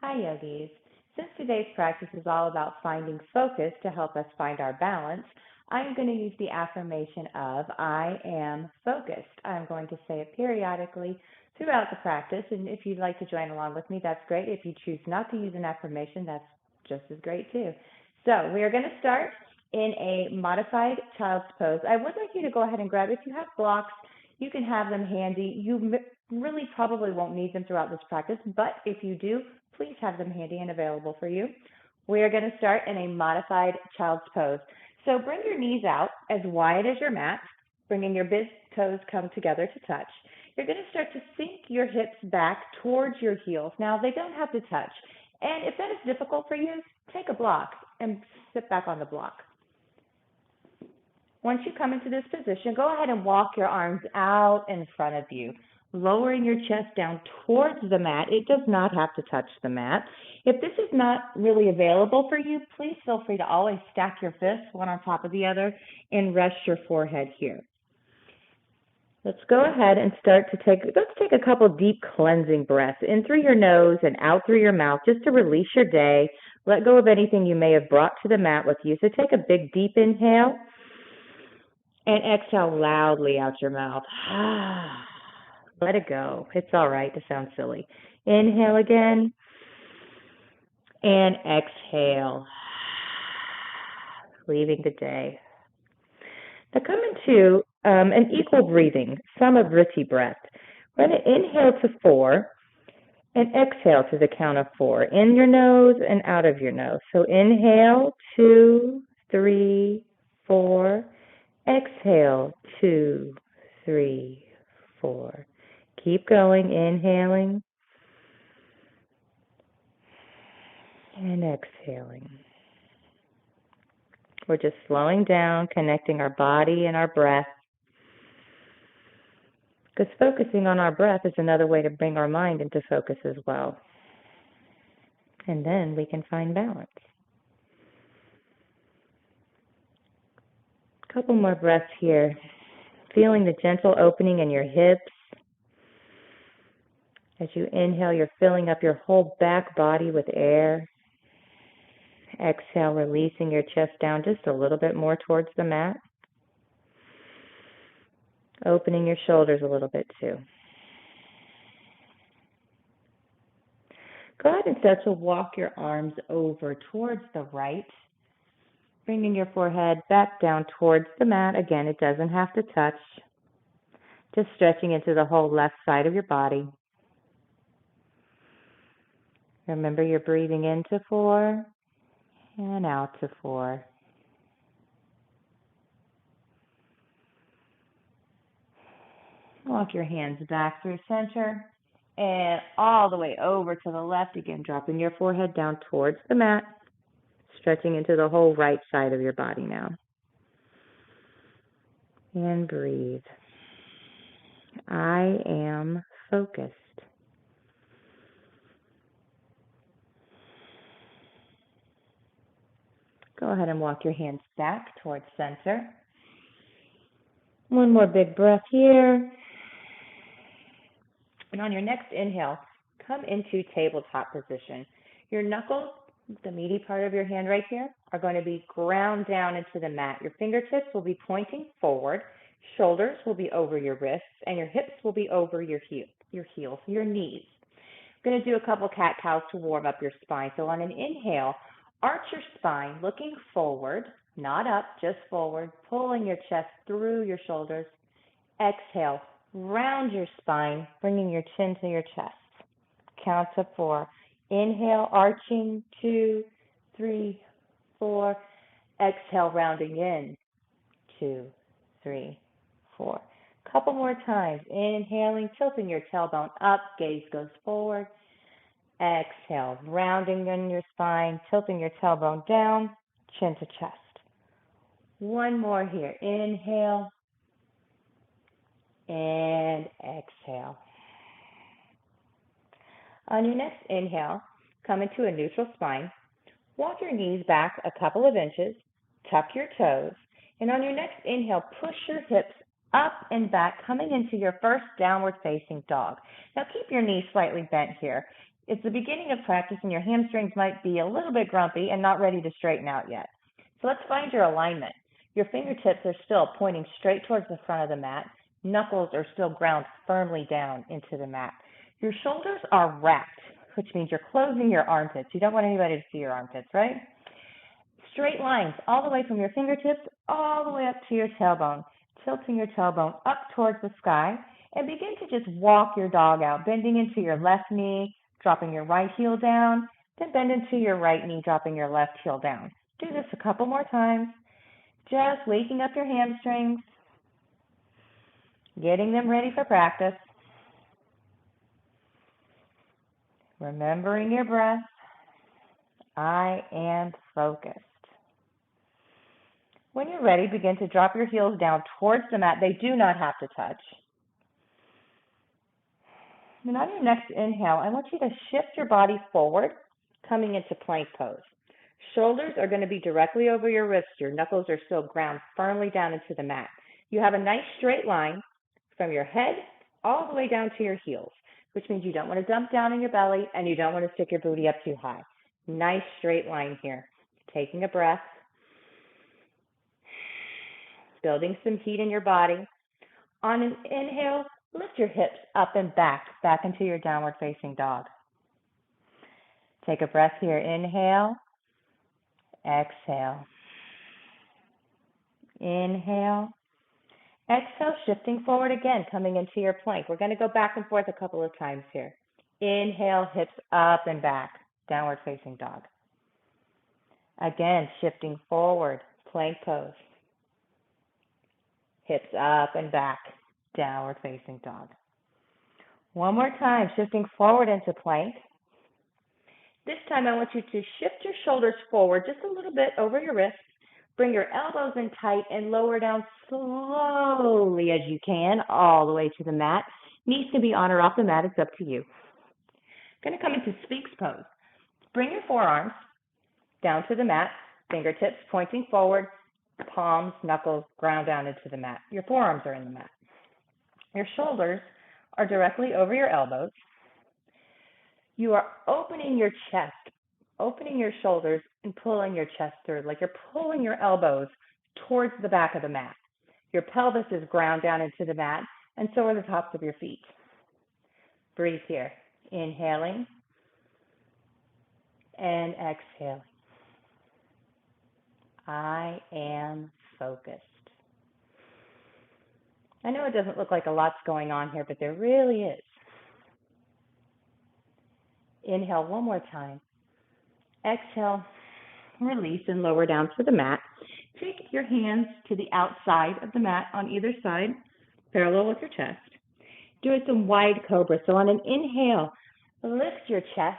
Hi, yogis. Since today's practice is all about finding focus to help us find our balance, I'm going to use the affirmation of I am focused. I'm going to say it periodically throughout the practice, and if you'd like to join along with me, that's great. If you choose not to use an affirmation, that's just as great too. So we are going to start in a modified child's pose. I would like you to go ahead and grab, if you have blocks, you can have them handy. You really probably won't need them throughout this practice, but if you do, please have them handy and available for you. We are going to start in a modified child's pose. So bring your knees out as wide as your mat, bringing your big toes come together to touch. You're going to start to sink your hips back towards your heels. Now, they don't have to touch. And if that is difficult for you, take a block and sit back on the block. Once you come into this position, go ahead and walk your arms out in front of you, lowering your chest down towards the mat. It does not have to touch the mat. If this is not really available for you, please feel free to always stack your fists one on top of the other and rest your forehead here. Let's go ahead and let's take a couple deep cleansing breaths in through your nose and out through your mouth just to release your day. Let go of anything you may have brought to the mat with you. So take a big deep inhale and exhale loudly out your mouth. Let it go. It's all right to sound silly. Inhale again and exhale, leaving the day. Now come into an equal breathing, Samavriti breath. We're going to inhale to 4 and exhale to the count of 4, in your nose and out of your nose. So inhale, 2, 3, 4. Exhale, 2, 3, 4. Keep going, inhaling and exhaling. We're just slowing down, connecting our body and our breath. Because focusing on our breath is another way to bring our mind into focus as well. And then we can find balance. A couple more breaths here. Feeling the gentle opening in your hips. As you inhale, you're filling up your whole back body with air. Exhale, releasing your chest down just a little bit more towards the mat. Opening your shoulders a little bit too. Go ahead and start to walk your arms over towards the right, bringing your forehead back down towards the mat. Again, it doesn't have to touch. Just stretching into the whole left side of your body. Remember, you're breathing into 4 and out to 4. Walk your hands back through center and all the way over to the left. Again, dropping your forehead down towards the mat, stretching into the whole right side of your body now. And breathe. I am focused. Go ahead and walk your hands back towards center. One more big breath here. And on your next inhale, come into tabletop position. Your knuckles, the meaty part of your hand right here, are going to be ground down into the mat. Your fingertips will be pointing forward. Shoulders will be over your wrists, and your hips will be over your heels, your knees. I'm going to do a couple cat-cows to warm up your spine. So on an inhale, arch your spine, looking forward, not up, just forward, pulling your chest through your shoulders. Exhale, round your spine, bringing your chin to your chest. Count to 4. Inhale, arching, 2, 3, 4. Exhale, rounding in, 2, 3, 4. Couple more times. Inhaling, tilting your tailbone up, gaze goes forward. Exhale, rounding in your spine, tilting your tailbone down, chin to chest. One more here. Inhale and exhale. On your next inhale, come into a neutral spine. Walk your knees back a couple of inches, tuck your toes, and on your next inhale, push your hips up and back, coming into your first downward facing dog. Now keep your knees slightly bent here. It's the beginning of practice and your hamstrings might be a little bit grumpy and not ready to straighten out yet. So let's find your alignment. Your fingertips are still pointing straight towards the front of the mat. Knuckles are still ground firmly down into the mat. Your shoulders are wrapped, which means you're closing your armpits. You don't want anybody to see your armpits, right? Straight lines all the way from your fingertips all the way up to your tailbone, tilting your tailbone up towards the sky, and begin to just walk your dog out, bending into your left knee, dropping your right heel down, then bend into your right knee, dropping your left heel down. Do this a couple more times, just waking up your hamstrings, getting them ready for practice, remembering your breath. I am focused. When you're ready, begin to drop your heels down towards the mat. They do not have to touch. And on your next inhale, I want you to shift your body forward, coming into plank pose. Shoulders are going to be directly over your wrists. Your knuckles are still ground firmly down into the mat. You have a nice straight line from your head all the way down to your heels, which means you don't want to dump down in your belly and you don't want to stick your booty up too high. Nice straight line here. Taking a breath. Building some heat in your body. On an inhale, lift your hips up and back into your downward facing dog. Take a breath here. Inhale. Exhale. Inhale. Exhale, shifting forward again, coming into your plank. We're going to go back and forth a couple of times here. Inhale, hips up and back, downward facing dog. Again, shifting forward, plank pose. Hips up and back, downward facing dog. One more time, shifting forward into plank. This time I want you to shift your shoulders forward just a little bit over your wrists. Bring your elbows in tight and lower down slowly as you can, all the way to the mat. Knees can be on or off the mat, it's up to you. Going to come into Sphinx pose. Bring your forearms down to the mat, fingertips pointing forward, palms, knuckles, ground down into the mat. Your forearms are in the mat. Your shoulders are directly over your elbows. You are opening your chest, opening your shoulders, and pulling your chest through, like you're pulling your elbows towards the back of the mat. Your pelvis is ground down into the mat, and so are the tops of your feet. Breathe here. Inhaling and exhaling. I am focused. I know it doesn't look like a lot's going on here, but there really is. Inhale one more time. Exhale, release and lower down to the mat. Take your hands to the outside of the mat on either side, parallel with your chest. Doing some wide cobra. So on an inhale, lift your chest,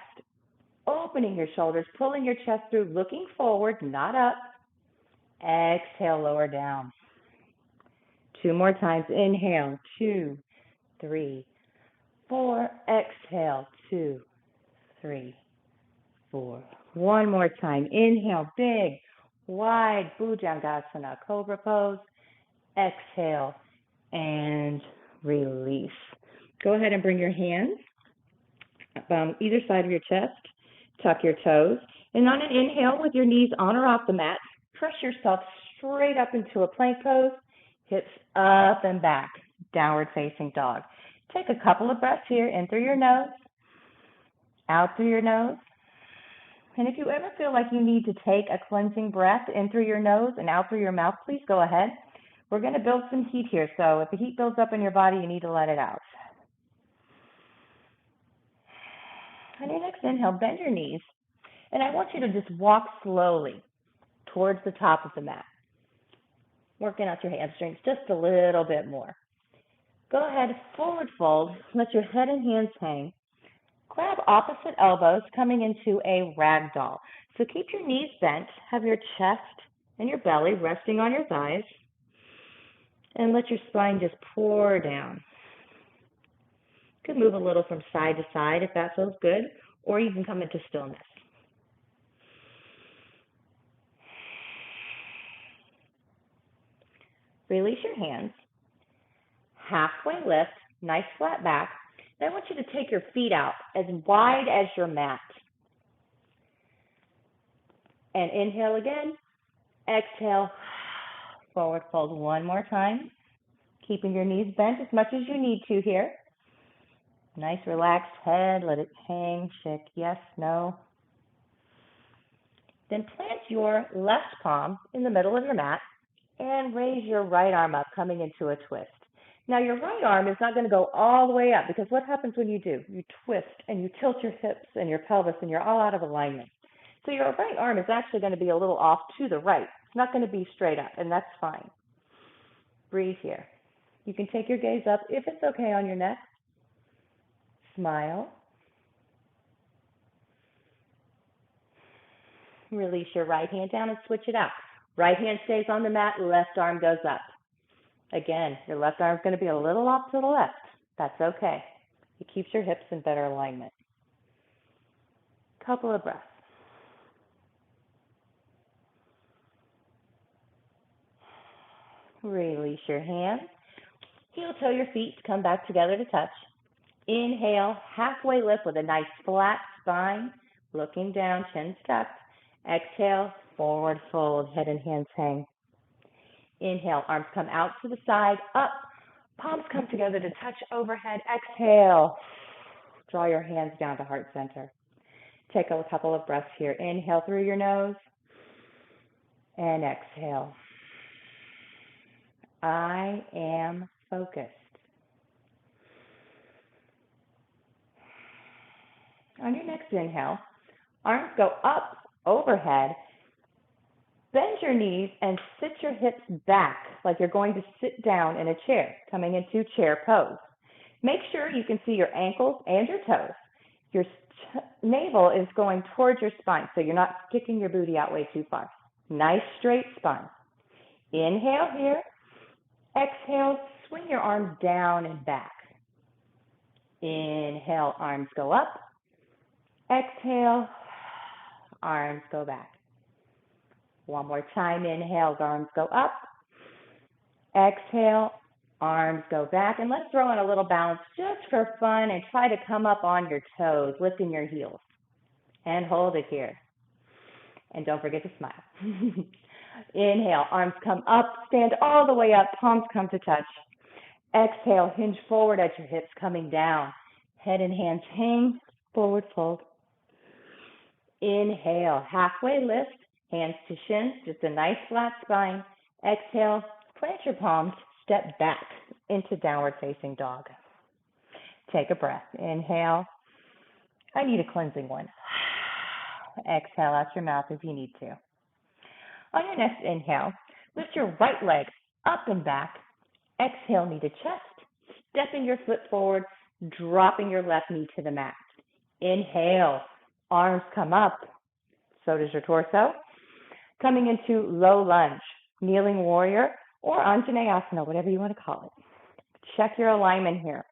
opening your shoulders, pulling your chest through, looking forward, not up. Exhale, lower down. 2 more times. Inhale, 2, 3, 4. Exhale, 2, 3, 4. One more time. Inhale, big, wide, Bhujangasana, cobra pose. Exhale, and release. Go ahead and bring your hands up on either side of your chest. Tuck your toes. And on an inhale, with your knees on or off the mat, press yourself straight up into a plank pose. Hips up and back, downward facing dog. Take a couple of breaths here, in through your nose, out through your nose. And if you ever feel like you need to take a cleansing breath in through your nose and out through your mouth, please go ahead. We're going to build some heat here, so if the heat builds up in your body, you need to let it out. On your next inhale, bend your knees, and I want you to just walk slowly towards the top of the mat. Working out your hamstrings just a little bit more. Go ahead, forward fold, let your head and hands hang. Grab opposite elbows, coming into a ragdoll. So keep your knees bent, have your chest and your belly resting on your thighs, and let your spine just pour down. You can move a little from side to side if that feels good, or you can come into stillness. Release your hands. Halfway lift, nice flat back. I want you to take your feet out as wide as your mat. And inhale again. Exhale. Forward fold one more time. Keeping your knees bent as much as you need to here. Nice relaxed head. Let it hang. Shake yes, no. Then plant your left palm in the middle of your mat and raise your right arm up, coming into a twist. Now your right arm is not going to go all the way up, because what happens when you do? You twist and you tilt your hips and your pelvis and you're all out of alignment. So your right arm is actually going to be a little off to the right. It's not going to be straight up, and that's fine. Breathe here. You can take your gaze up if it's okay on your neck. Smile. Release your right hand down and switch it out. Right hand stays on the mat, left arm goes up. Again, your left arm is going to be a little off to the left. That's okay. It keeps your hips in better alignment. Couple of breaths. Release your hands. Heel toe your feet, come back together to touch. Inhale, halfway lift with a nice flat spine, looking down, chin tucked. Exhale, forward fold, head and hands hang. Inhale, arms come out to the side, up. Palms come together to touch overhead. Exhale. Draw your hands down to heart center. Take a couple of breaths here. Inhale through your nose and exhale. I am focused. On your next inhale, arms go up overhead. Bend your knees and sit your hips back like you're going to sit down in a chair, coming into chair pose. Make sure you can see your ankles and your toes. Your navel is going towards your spine, so you're not sticking your booty out way too far. Nice straight spine. Inhale here. Exhale, swing your arms down and back. Inhale, arms go up. Exhale, arms go back. One more time, inhale, arms go up. Exhale, arms go back. And let's throw in a little balance just for fun and try to come up on your toes, lifting your heels. And hold it here. And don't forget to smile. Inhale, arms come up, stand all the way up, palms come to touch. Exhale, hinge forward at your hips, coming down. Head and hands hang, forward fold. Inhale, halfway lift, hands to shins, just a nice flat spine. Exhale, plant your palms, step back into downward facing dog. Take a breath. Inhale. I need a cleansing one. Exhale out your mouth if you need to. On your next inhale, lift your right leg up and back. Exhale, knee to chest. Stepping your foot forward, dropping your left knee to the mat. Inhale, arms come up. So does your torso. Coming into low lunge, kneeling warrior, or Anjaneyasana, whatever you want to call it. Check your alignment here.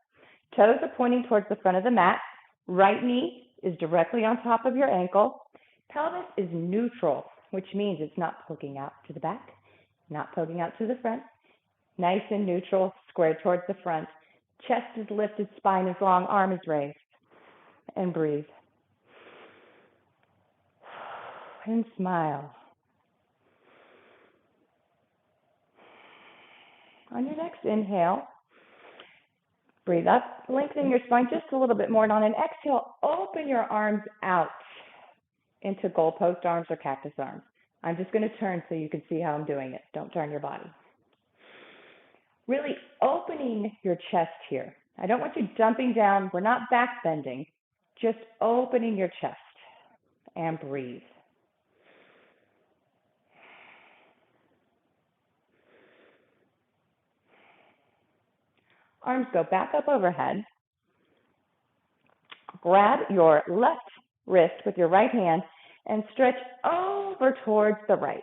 Toes are pointing towards the front of the mat. Right knee is directly on top of your ankle. Pelvis is neutral, which means it's not poking out to the back, not poking out to the front. Nice and neutral, square towards the front. Chest is lifted, spine is long, arm is raised. And breathe. And smile. On your next inhale, breathe up, lengthen your spine just a little bit more. And on an exhale, open your arms out into goalpost arms or cactus arms. I'm just going to turn so you can see how I'm doing it. Don't turn your body. Really opening your chest here. I don't want you dumping down. We're not back bending. Just opening your chest and breathe. Arms go back up overhead. Grab your left wrist with your right hand and stretch over towards the right.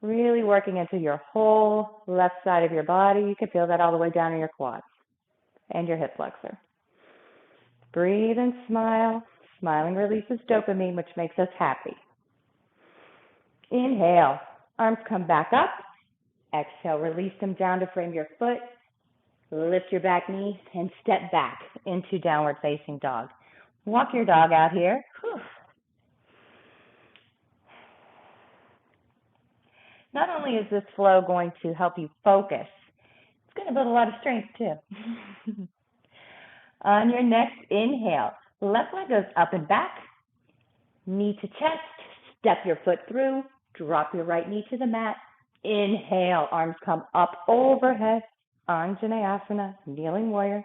Really working into your whole left side of your body. You can feel that all the way down in your quads and your hip flexor. Breathe and smile. Smiling releases dopamine, which makes us happy. Inhale. Arms come back up. Exhale, release them down to frame your foot. Lift your back knee and step back into downward facing dog. Walk your dog out here. Whew. Not only is this flow going to help you focus, it's going to build a lot of strength too. On your next inhale, left leg goes up and back, knee to chest, step your foot through, drop your right knee to the mat. Inhale, arms come up overhead, Anjaneyasana, kneeling warrior.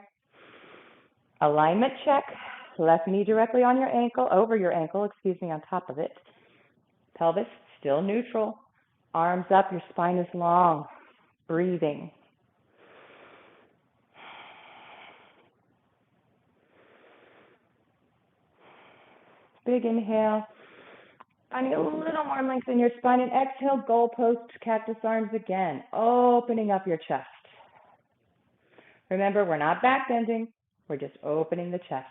Alignment check, left knee directly on your ankle, over your ankle, on top of it. Pelvis still neutral, arms up, your spine is long, breathing. Big inhale, finding a little more length in your spine, and exhale, goalpost, cactus arms again, opening up your chest. Remember, we're not back bending, we're just opening the chest.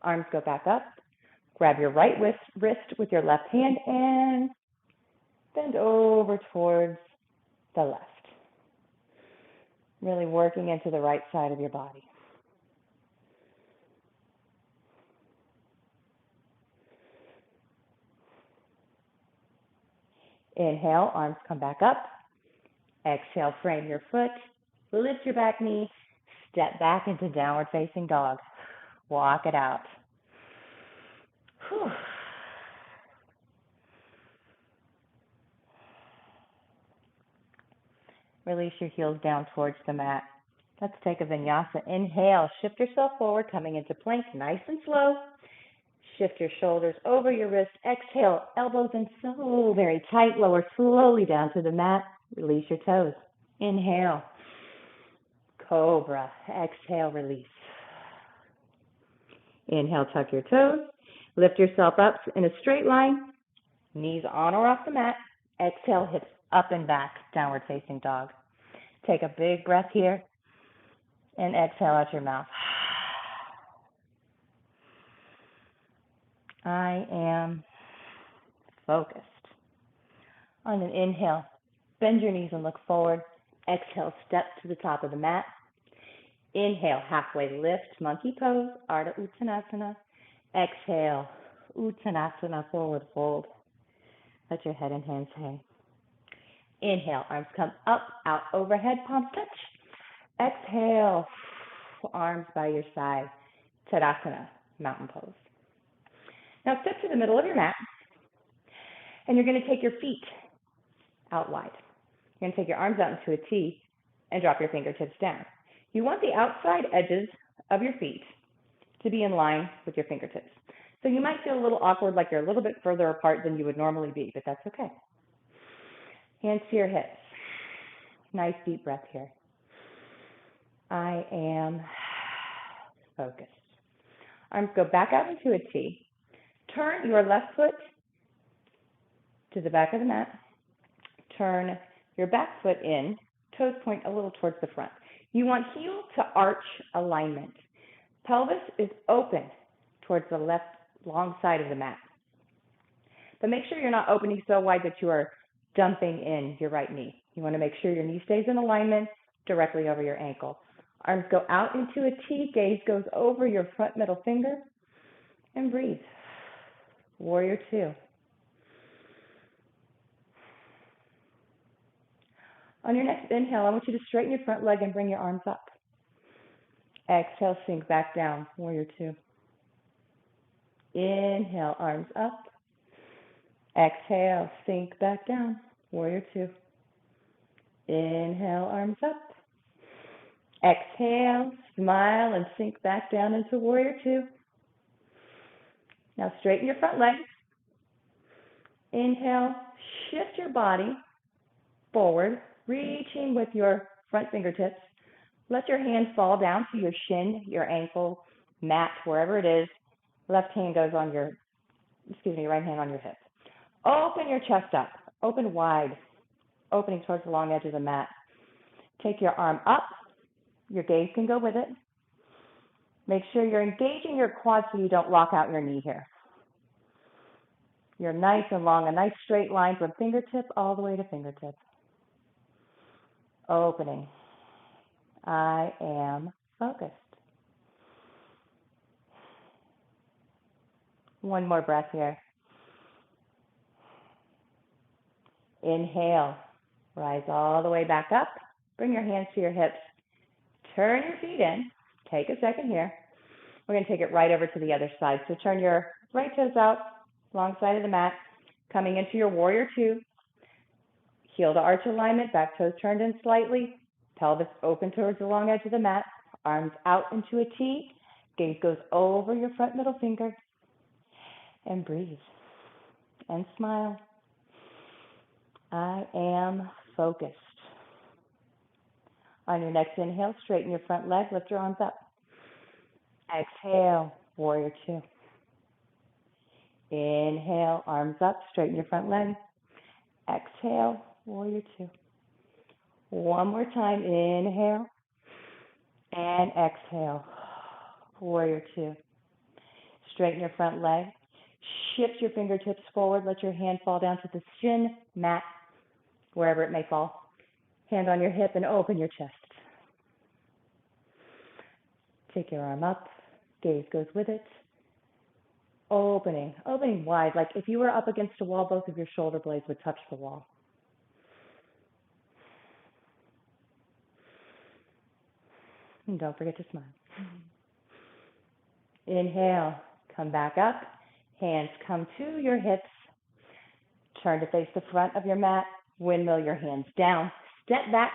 Arms go back up, grab your right wrist with your left hand and bend over towards the left. Really working into the right side of your body. Inhale, arms come back up. Exhale, frame your foot. Lift your back knee. Step back into downward facing dog. Walk it out. Whew. Release your heels down towards the mat. Let's take a vinyasa. Inhale, shift yourself forward, coming into plank, nice and slow. Shift your shoulders over your wrist. Exhale, elbows in so very tight. Lower slowly down to the mat. Release your toes. Inhale, cobra. Exhale, release. Inhale, tuck your toes. Lift yourself up in a straight line. Knees on or off the mat. Exhale, hips up and back, downward facing dog. Take a big breath here and exhale out your mouth. I am focused. On an inhale, bend your knees and look forward. Exhale, step to the top of the mat. Inhale, halfway lift, monkey pose, Ardha Uttanasana. Exhale, Uttanasana, forward fold. Let your head and hands hang. Inhale, arms come up, out overhead, palms touch. Exhale, arms by your side, Tadasana, mountain pose. Now step to the middle of your mat, and you're going to take your feet out wide. You're going to take your arms out into a T and drop your fingertips down. You want the outside edges of your feet to be in line with your fingertips. So you might feel a little awkward, like you're a little bit further apart than you would normally be, but that's okay. Hands to your hips. Nice deep breath here. I am focused. Arms go back out into a T. Turn your left foot to the back of the mat. Turn your back foot in, toes point a little towards the front. You want heel to arch alignment. Pelvis is open towards the left long side of the mat. But make sure you're not opening so wide that you are dumping in your right knee. You want to make sure your knee stays in alignment directly over your ankle. Arms go out into a T, gaze goes over your front middle finger, and breathe. Warrior two. On your next inhale, I want you to straighten your front leg and bring your arms up. Exhale, sink back down, warrior two. Inhale, arms up. Exhale, sink back down, warrior two. Inhale, arms up. Exhale, smile and sink back down into warrior two. Now straighten your front leg. Inhale, shift your body forward, reaching with your front fingertips. Let your hand fall down to your shin, your ankle, mat, wherever it is. Left hand goes on your, right hand on your hip. Open your chest up, open wide, opening towards the long edge of the mat. Take your arm up, your gaze can go with it. Make sure you're engaging your quads so you don't lock out your knee here. You're nice and long, a nice straight line from fingertip all the way to fingertip. Opening. I am focused. One more breath here. Inhale. Rise all the way back up. Bring your hands to your hips. Turn your feet in. Take a second here. We're going to take it right over to the other side. So turn your right toes out, long side of the mat, coming into your warrior two. Heel to arch alignment, back toes turned in slightly, pelvis open towards the long edge of the mat, arms out into a T, gaze goes over your front middle finger, and breathe, and smile. I am focused. On your next inhale, straighten your front leg, lift your arms up. Exhale, warrior two. Inhale, arms up, straighten your front leg. Exhale, warrior two. One more time, inhale and exhale, warrior two. Straighten your front leg. Shift your fingertips forward. Let your hand fall down to the shin mat, wherever it may fall. Hand on your hip and open your chest. Take your arm up. Gaze goes with it. Opening wide. Like if you were up against a wall, both of your shoulder blades would touch the wall. And don't forget to smile. Inhale, come back up. Hands come to your hips. Turn to face the front of your mat. Windmill your hands down. Step back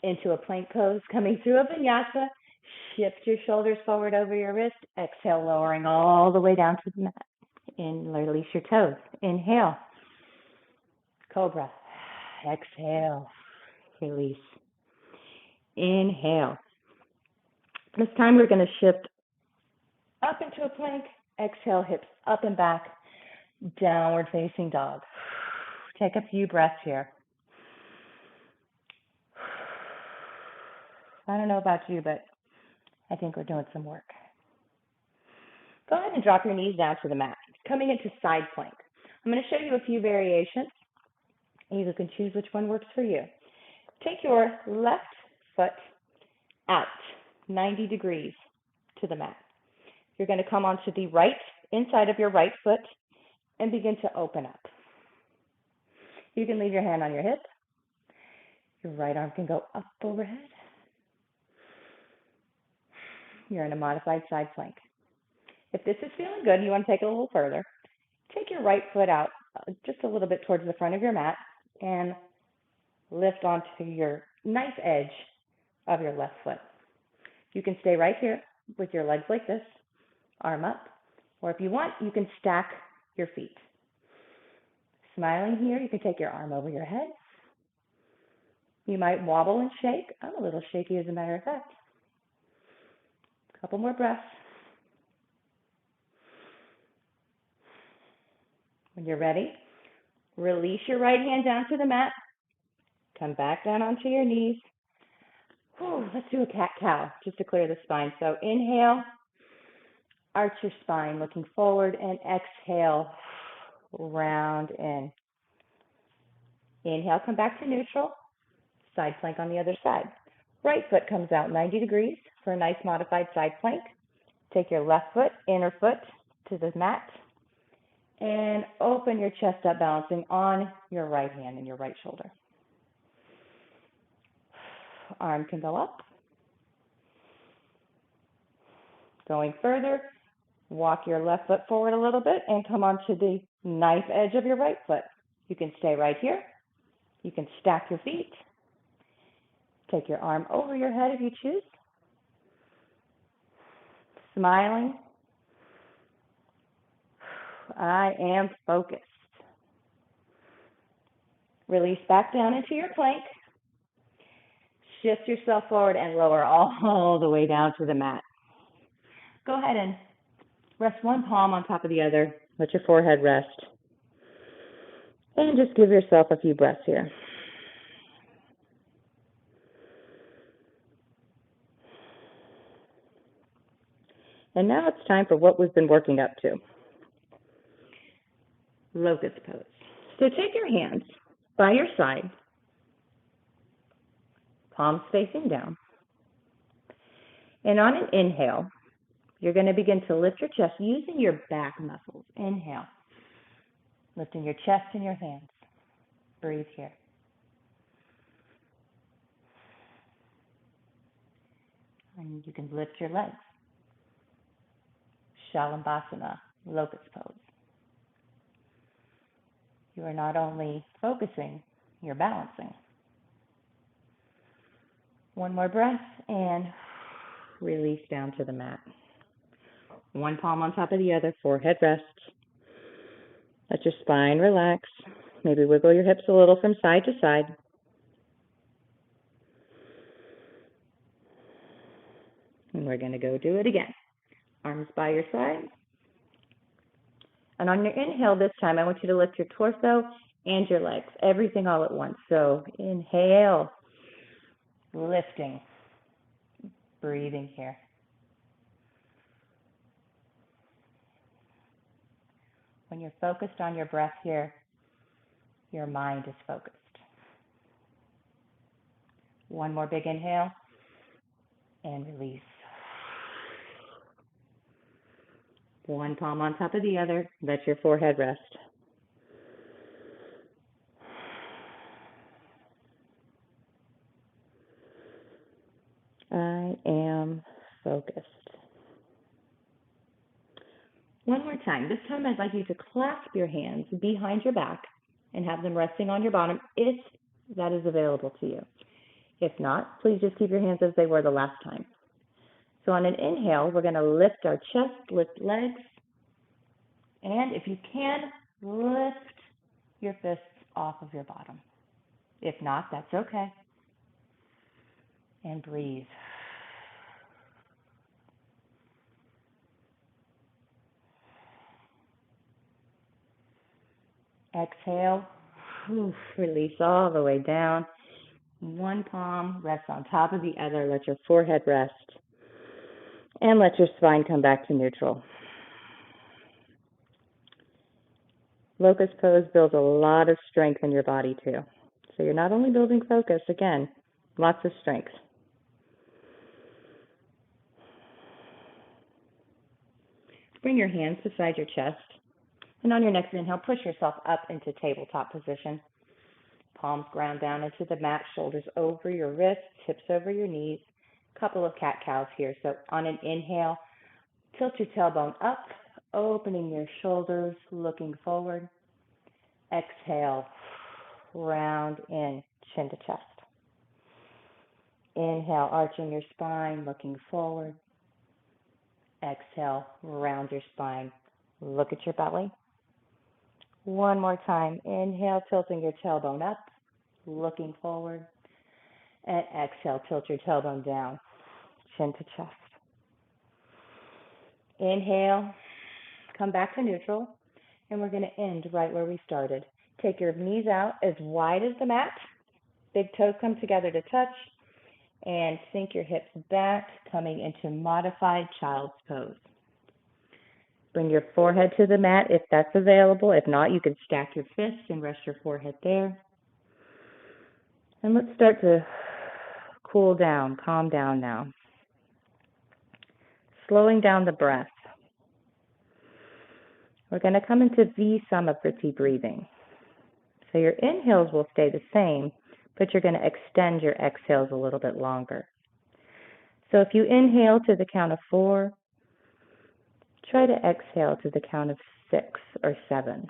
into a plank pose, coming through a vinyasa. Shift your shoulders forward over your wrist. Exhale, lowering all the way down to the mat. Release your toes. Inhale, cobra. Exhale, release. Inhale. This time we're going to shift up into a plank. Exhale, hips up and back. Downward facing dog. Take a few breaths here. I don't know about you, but I think we're doing some work. Go ahead and drop your knees down to the mat. Coming into side plank. I'm going to show you a few variations. You can choose which one works for you. Take your left foot out 90 degrees to the mat. You're going to come onto the right inside of your right foot and begin to open up. You can leave your hand on your hip. Your right arm can go up overhead. You're in a modified side plank. If this is feeling good, you want to take it a little further. Take your right foot out just a little bit towards the front of your mat and lift onto your nice edge of your left foot. You can stay right here with your legs like this, arm up, or if you want, you can stack your feet. Smiling here, you can take your arm over your head. You might wobble and shake. I'm a little shaky as a matter of fact. A couple more breaths. When you're ready, release your right hand down to the mat. Come back down onto your knees. Let's do a cat-cow just to clear the spine. So inhale, arch your spine looking forward, and exhale, round in. Inhale, come back to neutral. Side plank on the other side. Right foot comes out 90 degrees for a nice modified side plank. Take your left foot, inner foot to the mat, and open your chest up, balancing on your right hand and your right shoulder. Arm can go up. Going further, walk your left foot forward a little bit and come onto the knife edge of your right foot. You can stay right here. You can stack your feet. Take your arm over your head if you choose. Smiling. I am focused. Release back down into your plank. Shift yourself forward and lower all the way down to the mat. Go ahead and rest one palm on top of the other. Let your forehead rest. And just give yourself a few breaths here. And now it's time for what we've been working up to. Locust Pose. So take your hands by your side, palms facing down. And on an inhale, you're going to begin to lift your chest using your back muscles. Inhale, lifting your chest and your hands. Breathe here. And you can lift your legs. Shalabhasana, Locust Pose. You are not only focusing, you're balancing. One more breath and release down to the mat. One palm on top of the other, forehead rests. Let your spine relax. Maybe wiggle your hips a little from side to side. And we're going to go do it again. Arms by your side. And on your inhale this time, I want you to lift your torso and your legs, everything all at once. So inhale, lifting, breathing here. When you're focused on your breath here, your mind is focused. One more big inhale and release. One palm on top of the other. Let your forehead rest. I am focused. One more time. This time I'd like you to clasp your hands behind your back and have them resting on your bottom if that is available to you. If not, please just keep your hands as they were the last time. So on an inhale, we're going to lift our chest, lift legs, and if you can, lift your fists off of your bottom. If not, that's okay. And breathe. Exhale. Release all the way down. One palm rests on top of the other. Let your forehead rest. And let your spine come back to neutral. Locust Pose builds a lot of strength in your body too. So you're not only building focus, again, lots of strength. Bring your hands beside your chest. And on your next inhale, push yourself up into tabletop position. Palms ground down into the mat, shoulders over your wrists, hips over your knees. Couple of cat-cows here. So on an inhale, tilt your tailbone up, opening your shoulders, looking forward. Exhale, round in, chin to chest. Inhale, arching your spine, looking forward. Exhale, round your spine, look at your belly. One more time. Inhale, tilting your tailbone up, looking forward. And exhale, tilt your tailbone down, chin to chest. Inhale, come back to neutral, and we're going to end right where we started. Take your knees out as wide as the mat. Big toes come together to touch, and sink your hips back, coming into modified child's pose. Bring your forehead to the mat if that's available. If not, you can stack your fists and rest your forehead there. And let's start to cool down, calm down now. Slowing down the breath. We're going to come into V-Samavriti breathing. So your inhales will stay the same, but you're going to extend your exhales a little bit longer. So if you inhale to the count of 4, try to exhale to the count of 6 or 7.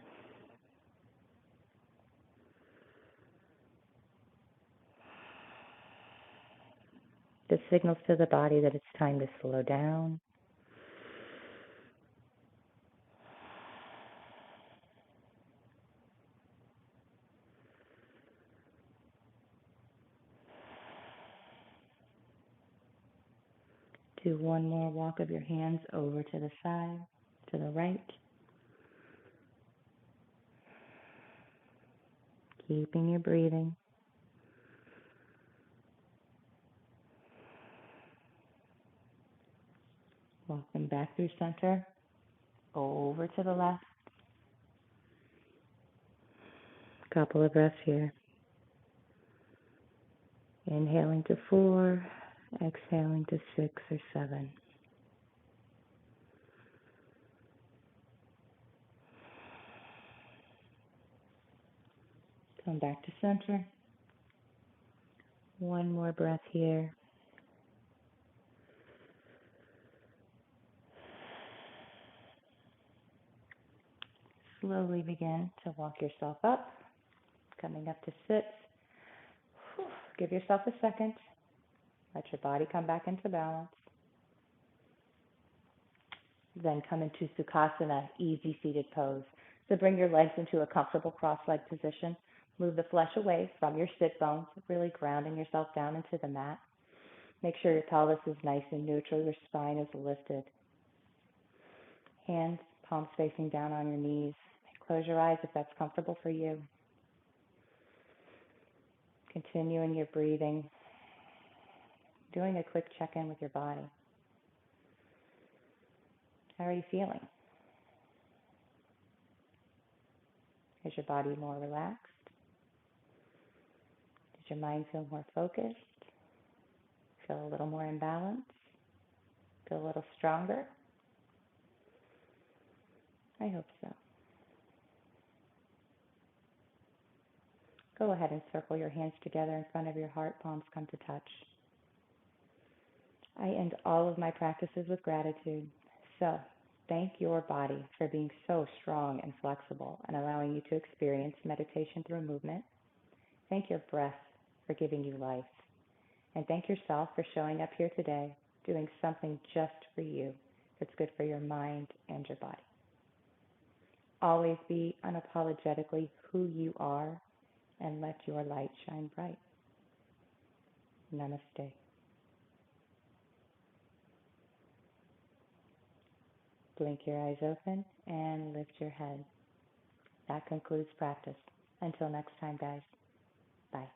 This signals to the body that it's time to slow down. Do one more walk of your hands over to the side, to the right. Keeping your breathing. Walk them back through center, over to the left. Couple of breaths here. Inhaling to 4, exhaling to 6 or 7. Come back to center. One more breath here. Slowly begin to walk yourself up, coming up to sit. Give yourself a second. Let your body come back into balance. Then come into Sukhasana, easy seated pose. So bring your legs into a comfortable cross-legged position. Move the flesh away from your sit bones, really grounding yourself down into the mat. Make sure your pelvis is nice and neutral, your spine is lifted. Hands, palms facing down on your knees. Close your eyes if that's comfortable for you. Continuing your breathing. Doing a quick check-in with your body. How are you feeling? Is your body more relaxed? Does your mind feel more focused? Feel a little more in balance? Feel a little stronger? I hope so. Go ahead and circle your hands together in front of your heart, palms come to touch. I end all of my practices with gratitude. So, thank your body for being so strong and flexible and allowing you to experience meditation through movement. Thank your breath for giving you life. And thank yourself for showing up here today, doing something just for you that's good for your mind and your body. Always be unapologetically who you are and let your light shine bright. Namaste. Blink your eyes open and lift your head. That concludes practice. Until next time, guys. Bye.